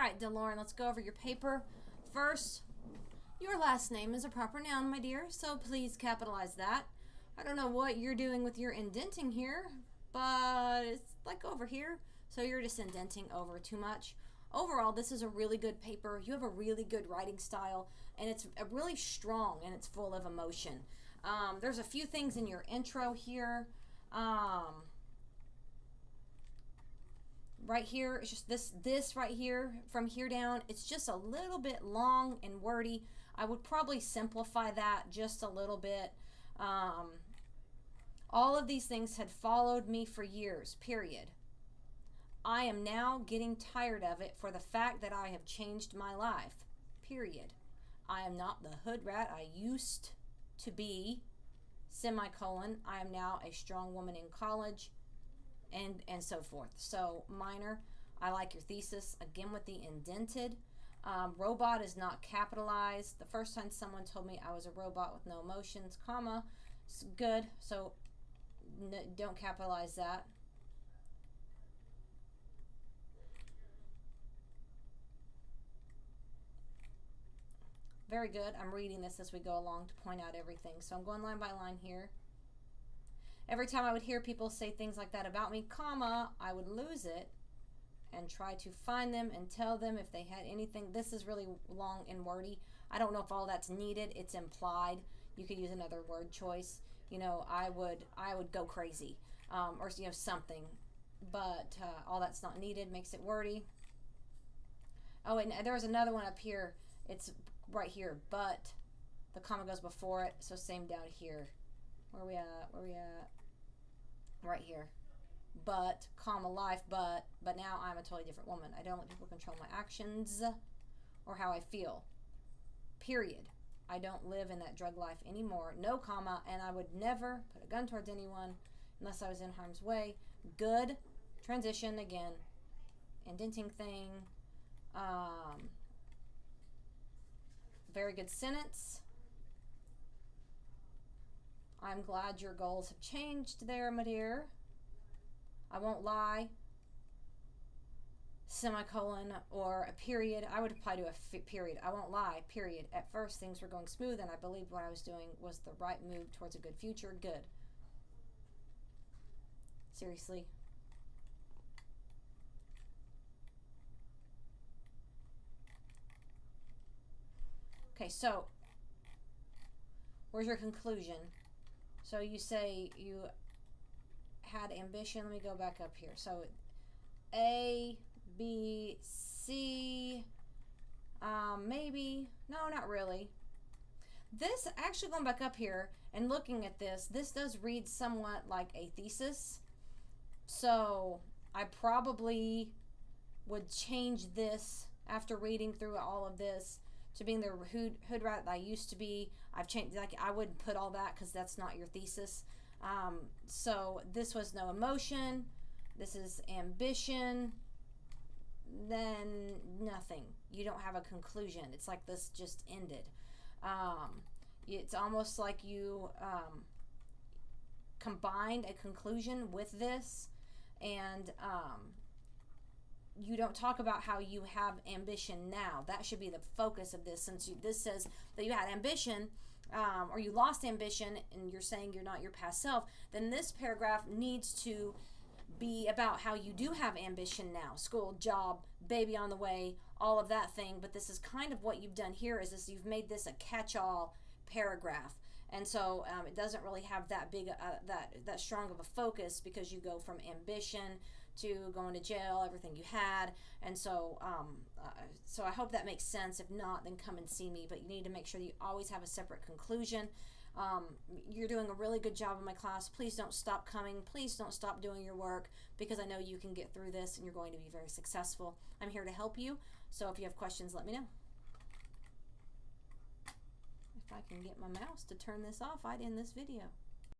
right, DeLauren, let's go over your paper. First, your last name is a proper noun, my dear, so please capitalize that. I don't know what you're doing with your indenting here, but it's like over here, so you're just indenting over too much. Overall, this is a really good paper. You have a really good writing style, and it's really strong, and it's full of emotion. There's a few things in your intro here. Right here, it's just this right here, from here down, it's just a little bit long and wordy. I would probably simplify that just a little bit. All of these things had followed me for years, period. I am now getting tired of it for the fact that I have changed my life, period. I am not the hood rat I used to be, semicolon. I am now a strong woman in college, and so forth. So minor, I like your thesis, again with the indented. Robot is not capitalized. The first time someone told me I was a robot with no emotions, comma, good, so don't capitalize that. Very good. I'm reading this as we go along to point out everything. So I'm going line by line here. Every time I would hear people say things like that about me, comma, I would lose it and try to find them and tell them if they had anything. This is really long and wordy. I don't know if all that's needed. It's implied. You could use another word choice. You know, I would go crazy, or you know, something. But all that's not needed makes it wordy. Oh, and there was another one up here. It's right here, but the comma goes before it. So same down here. Where are we at? Where are we at? Right here. But, comma, life, but now I'm a totally different woman. I don't let people control my actions or how I feel. Period. I don't live in that drug life anymore. No comma, and I would never put a gun towards anyone unless I was in harm's way. Good. Transition again. Indenting thing. Very good sentence. I'm glad your goals have changed there, my dear. I won't lie. Semicolon or a period. I would apply to a period. I won't lie, period. At first, things were going smooth, and I believed what I was doing was the right move towards a good future. Good. Seriously. Okay, so where's your conclusion? So you say you had ambition. Let me go back up here. So A, B, C, maybe. No, not really. This, actually going back up here and looking at this does read somewhat like a thesis. So I probably would change this after reading through all of this to being the hood rat that I used to be. I've changed, like, I wouldn't put all that because that's not your thesis. So this was no emotion. This is ambition. Then nothing. You don't have a conclusion. It's like this just ended. It's almost like you combined a conclusion with this, and you don't talk about how you have ambition now. That should be the focus of this, since this says that you had ambition, or you lost ambition, and you're saying you're not your past self. Then this paragraph needs to be about how you do have ambition now. School, job, baby on the way, all of that thing. But this is kind of what you've done here, is this, you've made this a catch-all paragraph. And so it doesn't really have that big, that strong of a focus, because you go from ambition to going to jail, everything you had. And so so I hope that makes sense. If not, then come and see me. But you need to make sure that you always have a separate conclusion. You're doing a really good job in my class. Please don't stop coming. Please don't stop doing your work, because I know you can get through this and you're going to be very successful. I'm here to help you. So if you have questions, let me know. If I can get my mouse to turn this off, I'd end this video.